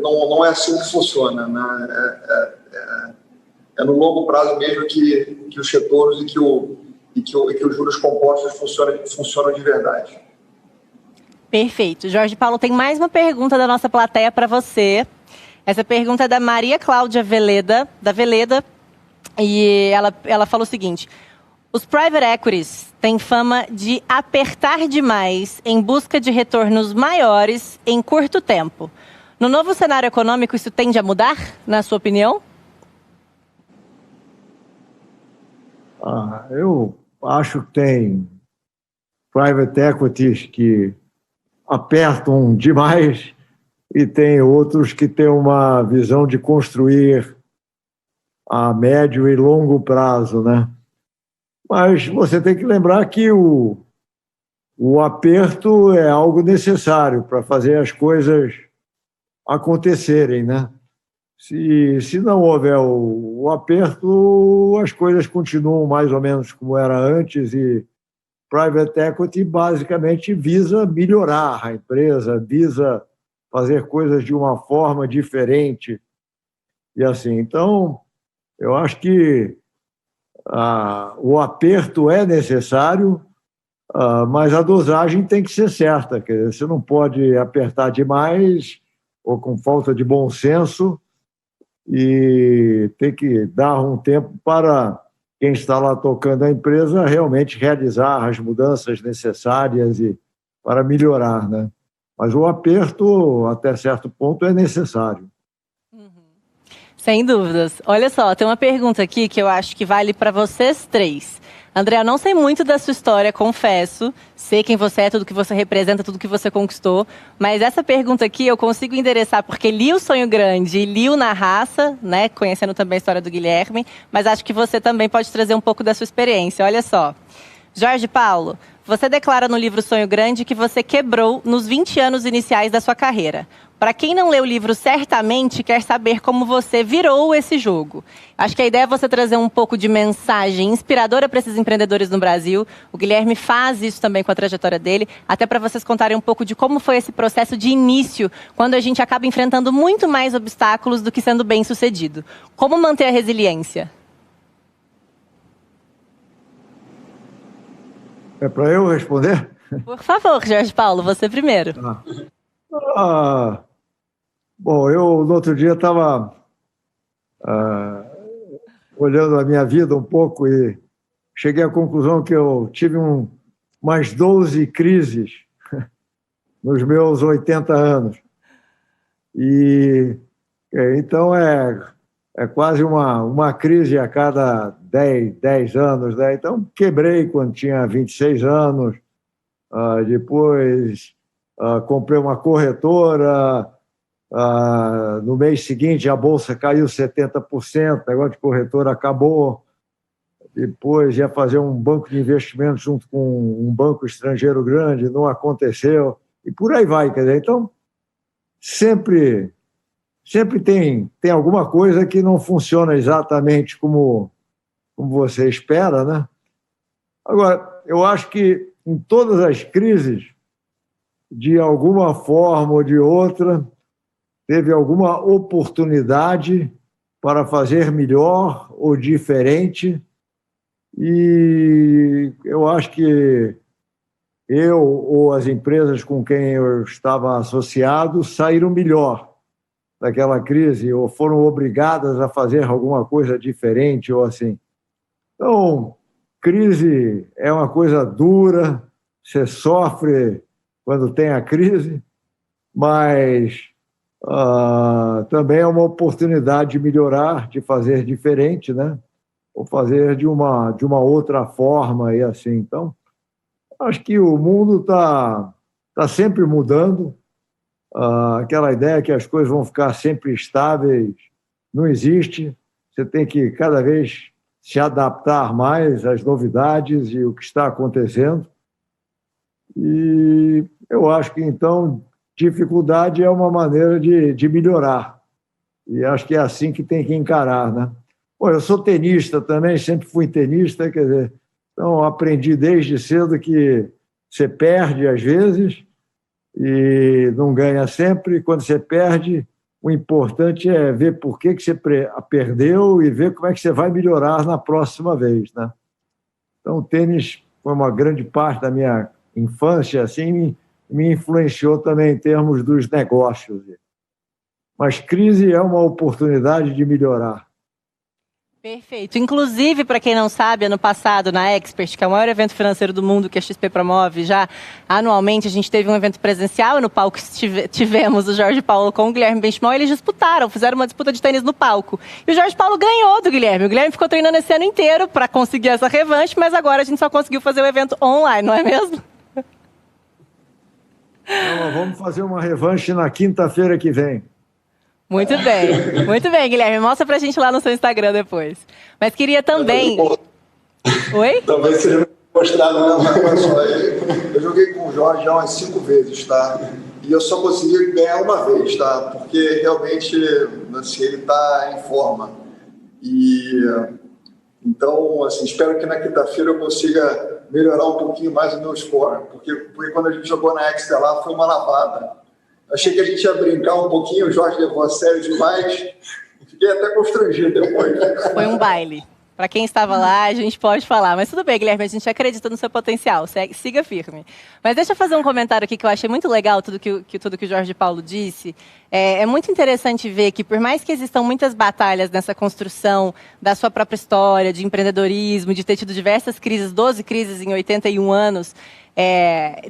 não é assim que funciona, né? É no longo prazo mesmo que os retornos e que os juros compostos funcionam de verdade. Perfeito. Jorge Paulo, tem mais uma pergunta da nossa plateia para você. Essa pergunta é da Maria Cláudia Veleda, e ela falou o seguinte: os private equities têm fama de apertar demais em busca de retornos maiores em curto tempo. No novo cenário econômico, isso tende a mudar, na sua opinião? Eu acho que tem private equities que apertam demais e tem outros que têm uma visão de construir a médio e longo prazo, né? Mas você tem que lembrar que o aperto é algo necessário para fazer as coisas acontecerem, né? Se não houver o aperto, as coisas continuam mais ou menos como era antes e private equity basicamente visa melhorar a empresa, visa fazer coisas de uma forma diferente e assim. Então, eu acho que o aperto é necessário, mas a dosagem tem que ser certa. Quer dizer, você não pode apertar demais ou com falta de bom senso e tem que dar um tempo para quem está lá tocando a empresa realmente realizar as mudanças necessárias e para melhorar, né? Mas o aperto, até certo ponto, é necessário. Sem dúvidas. Olha só, tem uma pergunta aqui que eu acho que vale para vocês três. André, eu não sei muito da sua história, confesso. Sei quem você é, tudo que você representa, tudo que você conquistou. Mas essa pergunta aqui eu consigo endereçar porque li o Sonho Grande e li o Na Raça, né? Conhecendo também a história do Guilherme. Mas acho que você também pode trazer um pouco da sua experiência. Olha só. Jorge Paulo, você declara no livro Sonho Grande que você quebrou nos 20 anos iniciais da sua carreira. Para quem não leu o livro, certamente quer saber como você virou esse jogo. Acho que a ideia é você trazer um pouco de mensagem inspiradora para esses empreendedores no Brasil. O Guilherme faz isso também com a trajetória dele, até para vocês contarem um pouco de como foi esse processo de início, quando a gente acaba enfrentando muito mais obstáculos do que sendo bem-sucedido. Como manter a resiliência? É para eu responder? Por favor, Jorge Paulo, você primeiro. Bom, eu no outro dia estava olhando a minha vida um pouco e cheguei à conclusão que eu tive umas 12 crises nos meus 80 anos. E então é quase uma crise a cada 10 anos, né? Então, quebrei quando tinha 26 anos, depois comprei uma corretora, no mês seguinte a bolsa caiu 70%, o negócio de corretora acabou, depois ia fazer um banco de investimentos junto com um banco estrangeiro grande, não aconteceu, e por aí vai, quer dizer, então sempre tem alguma coisa que não funciona exatamente como você espera, né? Agora, eu acho que em todas as crises, de alguma forma ou de outra, teve alguma oportunidade para fazer melhor ou diferente, e eu acho que eu ou as empresas com quem eu estava associado saíram melhor daquela crise ou foram obrigadas a fazer alguma coisa diferente ou assim. Então, crise é uma coisa dura, você sofre quando tem a crise, mas também é uma oportunidade de melhorar, de fazer diferente, né? Ou fazer de uma outra forma e assim. Então, acho que o mundo tá sempre mudando. Aquela ideia que as coisas vão ficar sempre estáveis não existe. Você tem que cada vez se adaptar mais às novidades e o que está acontecendo. E eu acho que, então, dificuldade é uma maneira de melhorar. E acho que é assim que tem que encarar, né? Bom, eu sou tenista também, sempre fui tenista, quer dizer, então aprendi desde cedo que você perde às vezes e não ganha sempre. Quando você perde, o importante é ver por que você perdeu e ver como é que você vai melhorar na próxima vez, né? Então, o tênis foi uma grande parte da minha infância, assim, me influenciou também em termos dos negócios. Mas crise é uma oportunidade de melhorar. Perfeito. Inclusive, para quem não sabe, ano passado, na Expert, que é o maior evento financeiro do mundo que a XP promove, já anualmente a gente teve um evento presencial, no palco tivemos o Jorge Paulo com o Guilherme Benchimol, e eles disputaram, fizeram uma disputa de tênis no palco. E o Jorge Paulo ganhou do Guilherme. O Guilherme ficou treinando esse ano inteiro para conseguir essa revanche, mas agora a gente só conseguiu fazer o evento online, não é mesmo? Não, vamos fazer uma revanche na quinta-feira que vem. Muito bem, Guilherme. Mostra pra gente lá no seu Instagram depois. Mas queria também... Oi? Talvez seja mostrado, não, mas só, eu joguei com o Jorge já umas 5 vezes, tá? E eu só consegui ganhar uma vez, tá? Porque realmente assim, ele tá em forma. Então, assim, espero que na quinta-feira eu consiga melhorar um pouquinho mais o meu score, porque quando a gente jogou na Exeter lá foi uma lavada. Achei que a gente ia brincar um pouquinho, o Jorge levou a sério demais, fiquei até constrangido depois. Foi um baile. Para quem estava lá, a gente pode falar. Mas tudo bem, Guilherme, a gente acredita no seu potencial. Siga firme. Mas deixa eu fazer um comentário aqui que eu achei muito legal, tudo que o Jorge Paulo disse. É muito interessante ver que, por mais que existam muitas batalhas nessa construção da sua própria história, de empreendedorismo, de ter tido diversas crises, 12 crises em 81 anos,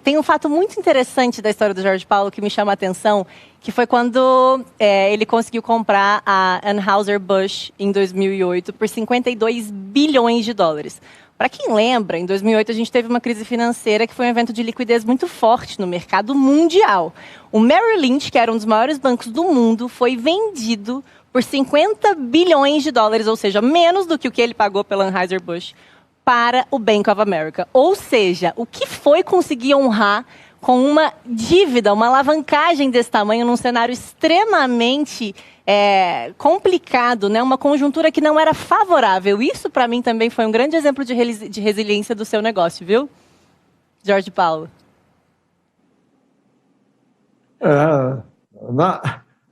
tem um fato muito interessante da história do Jorge Paulo que me chama a atenção, que foi quando ele conseguiu comprar a Anheuser-Busch em 2008 por 52 bilhões de dólares. Para quem lembra, em 2008 a gente teve uma crise financeira que foi um evento de liquidez muito forte no mercado mundial. O Merrill Lynch, que era um dos maiores bancos do mundo, foi vendido por 50 bilhões de dólares, ou seja, menos do que o que ele pagou pela Anheuser-Busch, para o Bank of America. Ou seja, o que foi conseguir honrar com uma dívida, uma alavancagem desse tamanho, num cenário extremamente complicado, né? Uma conjuntura que não era favorável. Isso, para mim, também foi um grande exemplo de resiliência do seu negócio, viu, Jorge Paulo?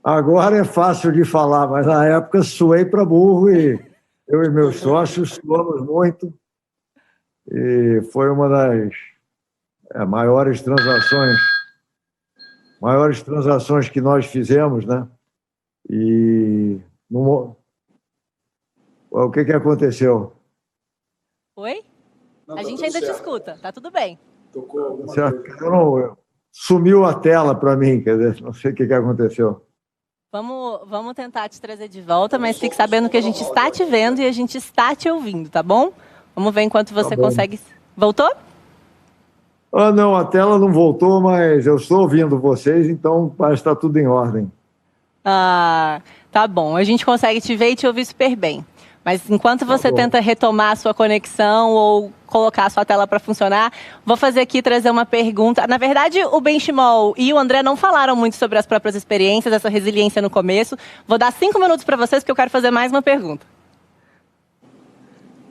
Agora é fácil de falar, mas na época suei para burro e eu e meus sócios suamos muito. E foi uma das maiores transações que nós fizemos, né? E o que aconteceu? Oi? Não, a gente ainda te escuta, tá tudo bem. Sumiu a tela para mim, quer dizer, não sei o que aconteceu. Vamos tentar te trazer de volta, mas fique sabendo que a gente está te vendo e a gente está te ouvindo, tá bom? Vamos ver enquanto você consegue... Voltou? Não, a tela não voltou, mas eu estou ouvindo vocês, então parece que está tudo em ordem. Tá bom. A gente consegue te ver e te ouvir super bem. Mas enquanto você tenta retomar a sua conexão ou colocar a sua tela para funcionar, vou fazer aqui, trazer uma pergunta. Na verdade, o Benchimol e o André não falaram muito sobre as próprias experiências, essa resiliência no começo. Vou dar 5 minutos para vocês, porque eu quero fazer mais uma pergunta.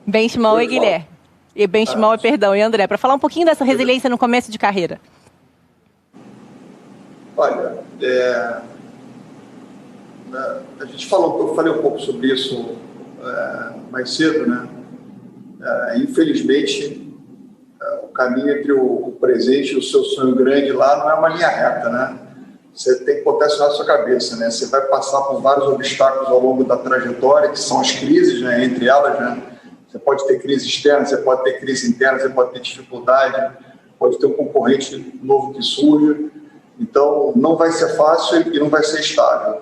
Benchimol e Guilherme. E Benchimol, e André, para falar um pouquinho dessa resiliência no começo de carreira. Olha, a gente eu falei um pouco sobre isso mais cedo, né? Infelizmente, o caminho entre o presente e o seu sonho grande lá não é uma linha reta, né? Você tem que botar isso na sua cabeça, né? Você vai passar por vários obstáculos ao longo da trajetória, que são as crises, né? Entre elas, né? Você pode ter crise externa, você pode ter crise interna, você pode ter dificuldade, pode ter um concorrente novo que surge. Então, não vai ser fácil e não vai ser estável.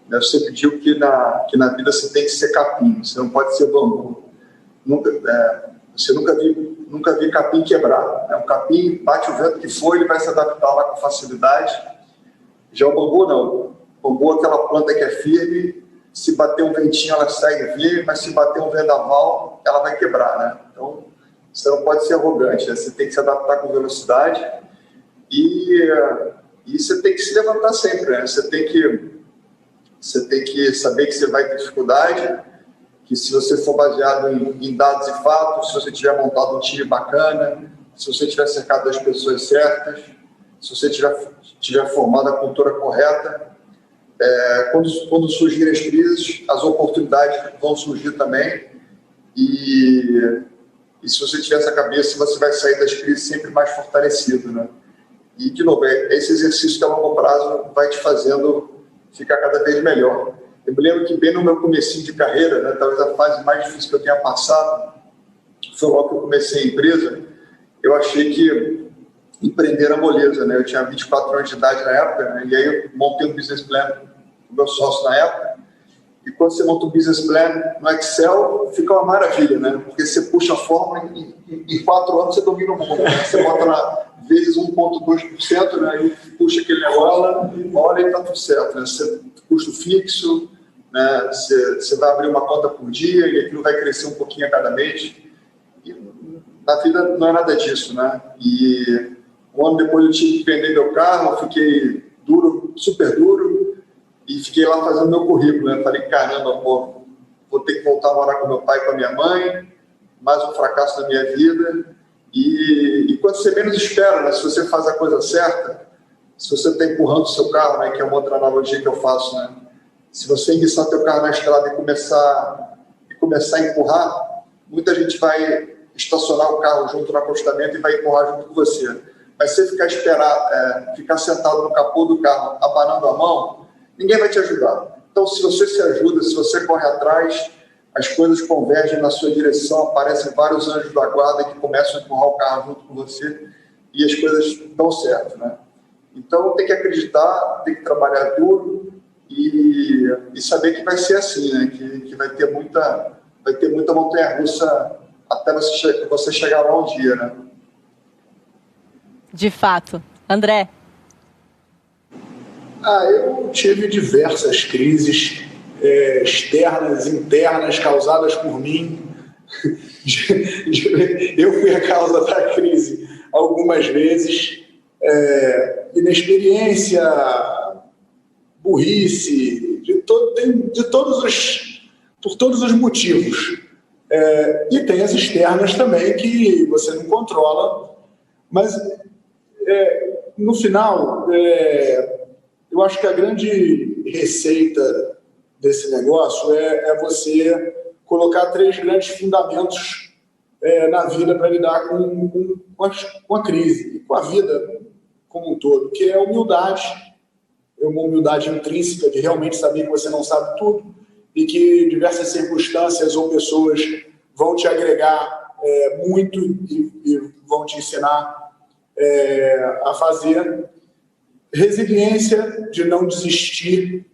Eu sempre digo que na vida você tem que ser capim, você não pode ser bambu. Você nunca vi capim quebrar. Um capim, bate o vento que for, ele vai se adaptar lá com facilidade. Já o bambu, não. O bambu é aquela planta que é firme, se bater um ventinho ela segue firme, mas se bater um vendaval, ela vai quebrar, né? Então, você não pode ser arrogante, né? Você tem que se adaptar com velocidade e você tem que se levantar sempre, né? Você tem que saber que você vai ter dificuldade, que se você for baseado em dados e fatos, se você tiver montado um time bacana, se você tiver cercado das pessoas certas, se você tiver formado a cultura correta, quando surgirem as crises, as oportunidades vão surgir também. E se você tiver essa cabeça, você vai sair das crises sempre mais fortalecido, né? E, de novo, esse exercício que a longo prazo vai te fazendo ficar cada vez melhor. Eu me lembro que bem no meu comecinho de carreira, né, talvez a fase mais difícil que eu tenha passado, foi logo que eu comecei a empresa, eu achei que empreender era moleza, né? Eu tinha 24 anos de idade na época, né? E aí eu montei um business plan com o meu sócio na época, E quando você monta um business plan no Excel, fica uma maravilha, né? Porque você puxa a fórmula e em 4 anos você domina o mundo. Né? Você bota lá vezes 1,2%, né? E puxa aquele negócio, olha e está tudo certo. Né? Você custo fixo, né? Você vai abrir uma conta por dia e aquilo vai crescer um pouquinho a cada mês. E na vida não é nada disso, né? E um ano depois eu tive que vender meu carro, fiquei duro, super duro, e fiquei lá fazendo meu currículo, né? Falei, caramba, pô, vou ter que voltar a morar com meu pai e com a minha mãe, mais um fracasso na minha vida. E quando você menos espera, né? Se você faz a coisa certa, se você está empurrando o seu carro, né? Que é uma outra analogia que eu faço, né? Se você enguiçar teu carro na estrada e começar a empurrar, muita gente vai estacionar o carro junto no acostamento e vai empurrar junto com você. Mas se você ficar sentado no capô do carro, abanando a mão, ninguém vai te ajudar. Então, se você se ajuda, se você corre atrás, as coisas convergem na sua direção, aparecem vários anjos da guarda que começam a empurrar o carro junto com você e as coisas dão certo, né? Então, tem que acreditar, tem que trabalhar duro e saber que vai ser assim, né? Que vai ter muita montanha-russa até você chegar lá um dia, né? De fato. André? Eu tive diversas crises externas, internas, causadas por mim. Eu fui a causa da crise algumas vezes. Inexperiência, burrice, por todos os motivos. E tem as externas também que você não controla, mas no final, eu acho que a grande receita desse negócio é você colocar 3 grandes fundamentos na vida para lidar com a crise e com a vida como um todo, que é a humildade, uma humildade intrínseca de realmente saber que você não sabe tudo e que diversas circunstâncias ou pessoas vão te agregar muito e vão te ensinar a fazer. Resiliência, de não desistir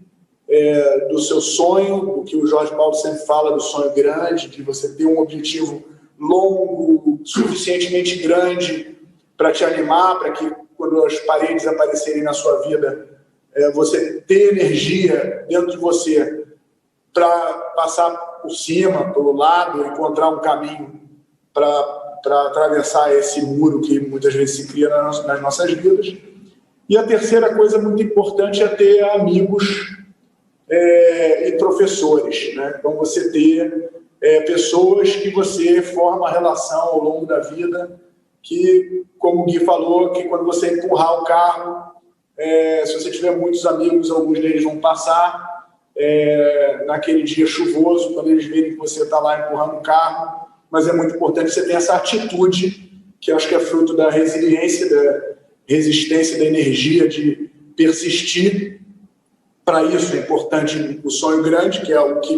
do seu sonho, o que o Jorge Paulo sempre fala, do sonho grande, de você ter um objetivo longo, suficientemente grande para te animar, para que quando as paredes aparecerem na sua vida, você ter energia dentro de você para passar por cima, pelo lado, encontrar um caminho para atravessar esse muro que muitas vezes se cria nas nossas vidas. E a terceira coisa muito importante é ter amigos e professores, né? Então, você ter pessoas que você forma relação ao longo da vida, que, como o Gui falou, que quando você empurrar o carro, se você tiver muitos amigos, alguns deles vão passar naquele dia chuvoso, quando eles verem que você está lá empurrando o carro, mas é muito importante você ter essa atitude, que eu acho que é fruto da resiliência, da resistência, da energia de persistir. Para isso é importante o sonho grande, que é o que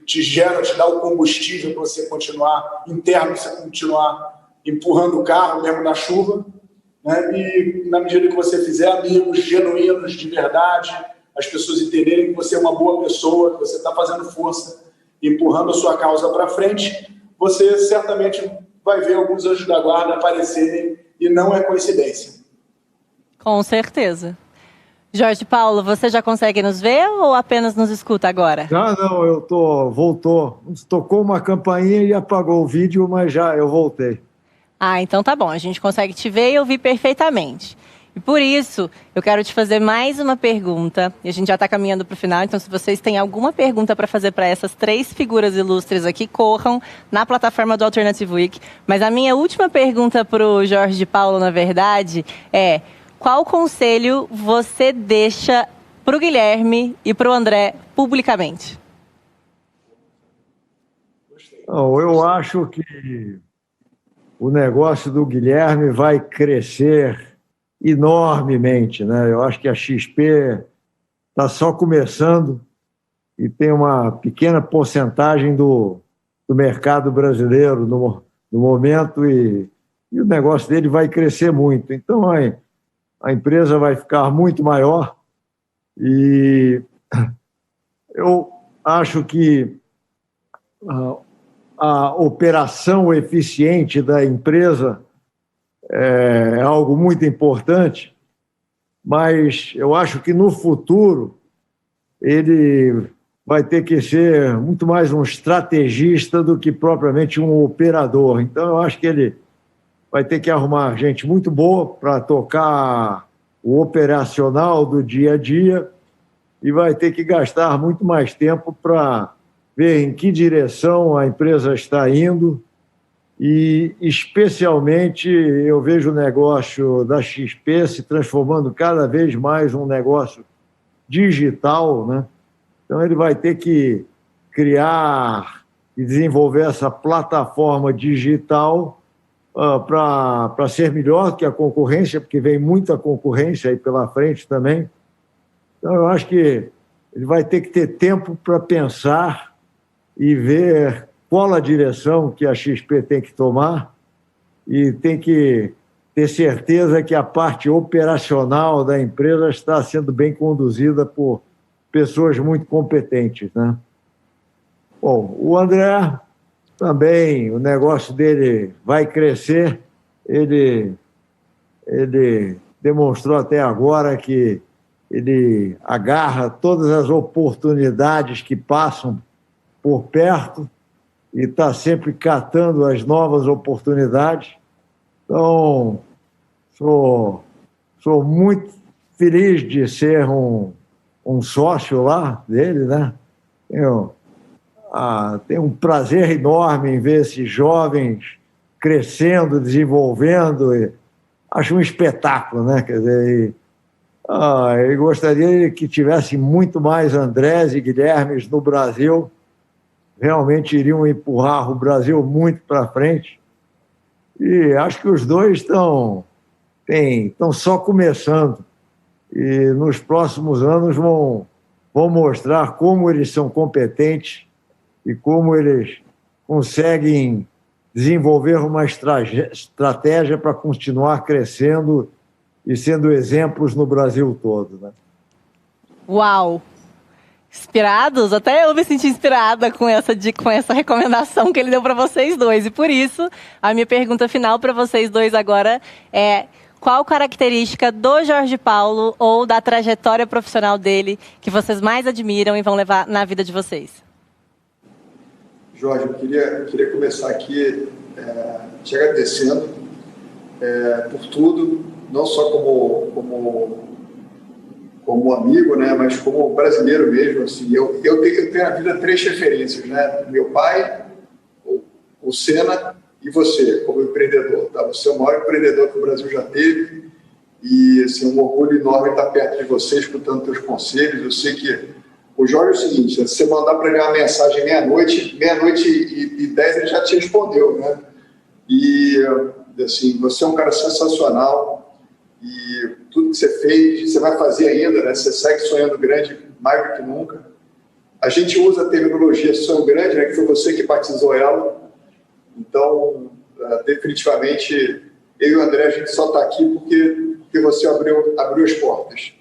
te gera, te dá o combustível para você continuar interno, você continuar empurrando o carro mesmo na chuva, né? E na medida que você fizer amigos genuínos de verdade, as pessoas entenderem que você é uma boa pessoa, que você está fazendo força, empurrando a sua causa para frente, você certamente vai ver alguns anjos da guarda aparecerem e não é coincidência. Com certeza. Jorge Paulo, você já consegue nos ver ou apenas nos escuta agora? Não, voltou. Tocou uma campainha e apagou o vídeo, mas já eu voltei. Então tá bom, a gente consegue te ver e ouvir perfeitamente. E por isso, eu quero te fazer mais uma pergunta, e a gente já está caminhando para o final, então se vocês têm alguma pergunta para fazer para essas 3 figuras ilustres aqui, corram na plataforma do Alternative Week. Mas a minha última pergunta para o Jorge Paulo, na verdade, é: qual conselho você deixa para o Guilherme e para o André publicamente? Eu acho que o negócio do Guilherme vai crescer enormemente, né? Eu acho que a XP está só começando e tem uma pequena porcentagem do mercado brasileiro no momento e o negócio dele vai crescer muito. Então, a empresa vai ficar muito maior e eu acho que a operação eficiente da empresa é algo muito importante, mas eu acho que no futuro ele vai ter que ser muito mais um estrategista do que propriamente um operador. Então, eu acho que ele vai ter que arrumar gente muito boa para tocar o operacional do dia a dia e vai ter que gastar muito mais tempo para ver em que direção a empresa está indo. E, especialmente, eu vejo o negócio da XP se transformando cada vez mais num negócio digital, né? Então, ele vai ter que criar e desenvolver essa plataforma digital para ser melhor que a concorrência, porque vem muita concorrência aí pela frente também. Então, eu acho que ele vai ter que ter tempo para pensar e ver qual a direção que a XP tem que tomar e tem que ter certeza que a parte operacional da empresa está sendo bem conduzida por pessoas muito competentes, né? Bom, o André também, o negócio dele vai crescer. Ele demonstrou até agora que ele agarra todas as oportunidades que passam por perto e está sempre catando as novas oportunidades. Então, sou muito feliz de ser um sócio lá dele, né? Tenho um prazer enorme em ver esses jovens crescendo, desenvolvendo. Acho um espetáculo, né? Quer dizer, eu gostaria que tivesse muito mais Andrés e Guilhermes no Brasil. Realmente iriam empurrar o Brasil muito para frente. E acho que os dois estão só começando. E nos próximos anos vão mostrar como eles são competentes e como eles conseguem desenvolver uma estratégia para continuar crescendo e sendo exemplos no Brasil todo, né? Uau! Inspirados? Até eu me senti inspirada com essa dica, com essa recomendação que ele deu para vocês dois. E por isso, a minha pergunta final para vocês dois agora é: qual característica do Jorge Paulo ou da trajetória profissional dele que vocês mais admiram e vão levar na vida de vocês? Jorge, eu queria começar aqui te agradecendo por tudo, não só como amigo, né, mas como brasileiro mesmo. Assim, eu tenho na vida 3 referências, né? Meu pai, o Senna e você, como empreendedor. Tá? Você é o maior empreendedor que o Brasil já teve e assim, um orgulho enorme estar perto de você, escutando teus conselhos. Eu sei que o Jorge é o seguinte: se você mandar para ele uma mensagem meia-noite e 10 ele já te respondeu, né? E assim, você é um cara sensacional e tudo que você fez, você vai fazer ainda, né? Você segue sonhando grande mais do que nunca. A gente usa a terminologia sonho grande, né? Que foi você que batizou ela. Então, definitivamente, eu e o André, a gente só está aqui porque você abriu as portas.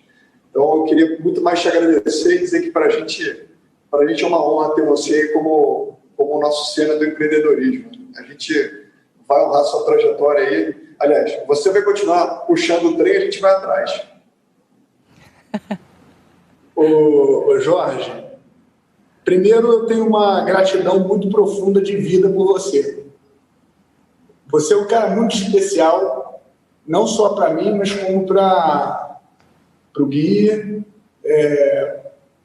Então, eu queria muito mais te agradecer e dizer que para a gente é uma honra ter você como o nosso Senna do empreendedorismo. A gente vai honrar sua trajetória aí. Aliás, você vai continuar puxando o trem, a gente vai atrás. Ô Jorge, primeiro eu tenho uma gratidão muito profunda de vida por você. Você é um cara muito especial, não só para mim, mas como para o Gui,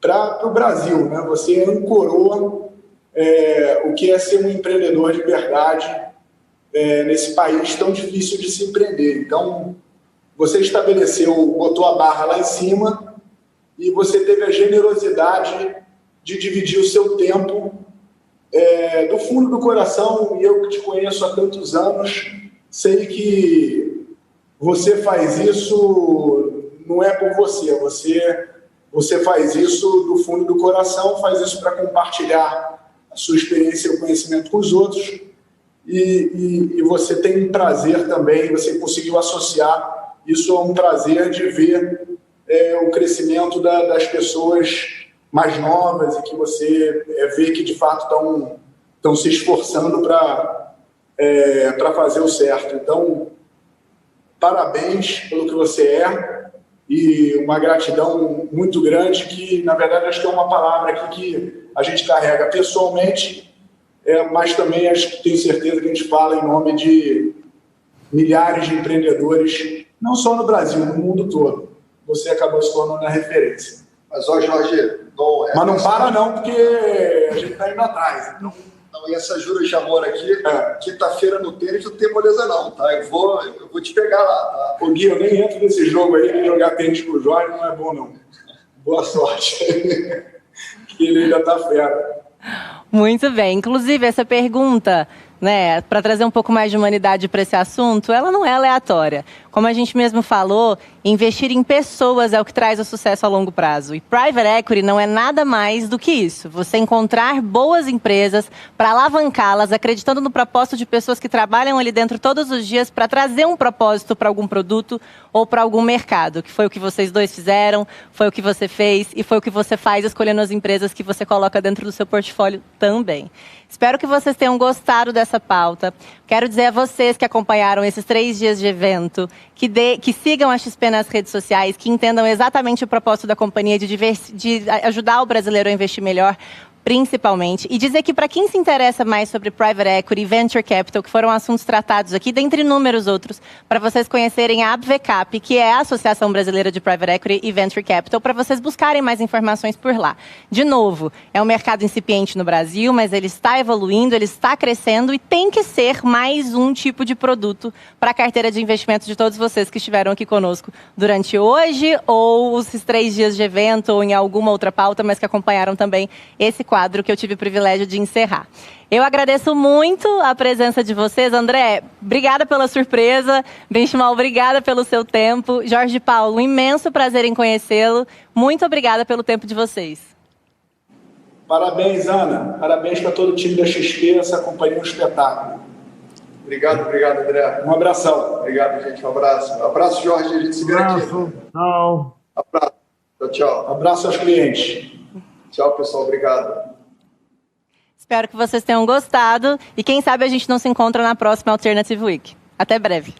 para o Brasil, né? Você ancorou o que é ser um empreendedor de verdade nesse país tão difícil de se empreender. Então, você botou a barra lá em cima e você teve a generosidade de dividir o seu tempo do fundo do coração. E eu que te conheço há tantos anos, sei que você faz isso, não é por você faz isso do fundo do coração, faz isso para compartilhar a sua experiência e o conhecimento com os outros. E você tem um prazer também, você conseguiu associar isso a um prazer de ver o crescimento das pessoas mais novas e que você vê que, de fato, estão se esforçando para fazer o certo. Então, parabéns pelo que você é e uma gratidão muito grande que, na verdade, acho que é uma palavra aqui que a gente carrega pessoalmente, mas também acho que tenho certeza que a gente fala em nome de milhares de empreendedores, não só no Brasil, no mundo todo. Você acabou se tornando a referência. Mas, ó, Jorge... Mas não para não, porque a gente está indo atrás. Então... Não, e essa juras de amor aqui, quinta-feira no tênis não tem moleza não, tá? Eu vou te pegar lá, tá? Ô Gui, eu nem entro nesse jogo aí, nem jogar tênis com o Jorge não é bom não. Boa sorte. Que ele ainda tá fera. Muito bem. Inclusive, essa pergunta, né, para trazer um pouco mais de humanidade para esse assunto, ela não é aleatória. Como a gente mesmo falou, investir em pessoas é o que traz o sucesso a longo prazo. E Private Equity não é nada mais do que isso. Você encontrar boas empresas para alavancá-las, acreditando no propósito de pessoas que trabalham ali dentro todos os dias para trazer um propósito para algum produto ou para algum mercado, que foi o que vocês dois fizeram, foi o que você fez e foi o que você faz escolhendo as empresas que você coloca dentro do seu portfólio também. Espero que vocês tenham gostado dessa pauta. Quero dizer a vocês que acompanharam esses 3 dias de evento, que sigam a XP nas redes sociais, que entendam exatamente o propósito da companhia de ajudar o brasileiro a investir melhor, principalmente. E dizer que para quem se interessa mais sobre Private Equity e Venture Capital, que foram assuntos tratados aqui, dentre inúmeros outros, para vocês conhecerem a ABVCAP, que é a Associação Brasileira de Private Equity e Venture Capital, para vocês buscarem mais informações por lá. De novo, é um mercado incipiente no Brasil, mas ele está evoluindo, ele está crescendo e tem que ser mais um tipo de produto para a carteira de investimentos de todos vocês que estiveram aqui conosco durante hoje, ou esses 3 dias de evento, ou em alguma outra pauta, mas que acompanharam também esse quadro que eu tive o privilégio de encerrar. Eu agradeço muito a presença de vocês. André, obrigada pela surpresa. Benchimol, obrigada pelo seu tempo. Jorge Paulo, um imenso prazer em conhecê-lo. Muito obrigada pelo tempo de vocês. Parabéns, Ana. Parabéns para todo o time da XP. Essa companhia é um espetáculo. Obrigado, André. Um abração. Obrigado, gente. Um abraço. Um abraço, Jorge. A gente se vê aqui. Tchau. Abraço. Tchau. Abraço aos clientes. Tchau, pessoal. Obrigado. Espero que vocês tenham gostado. E quem sabe a gente não se encontra na próxima Alternative Week. Até breve.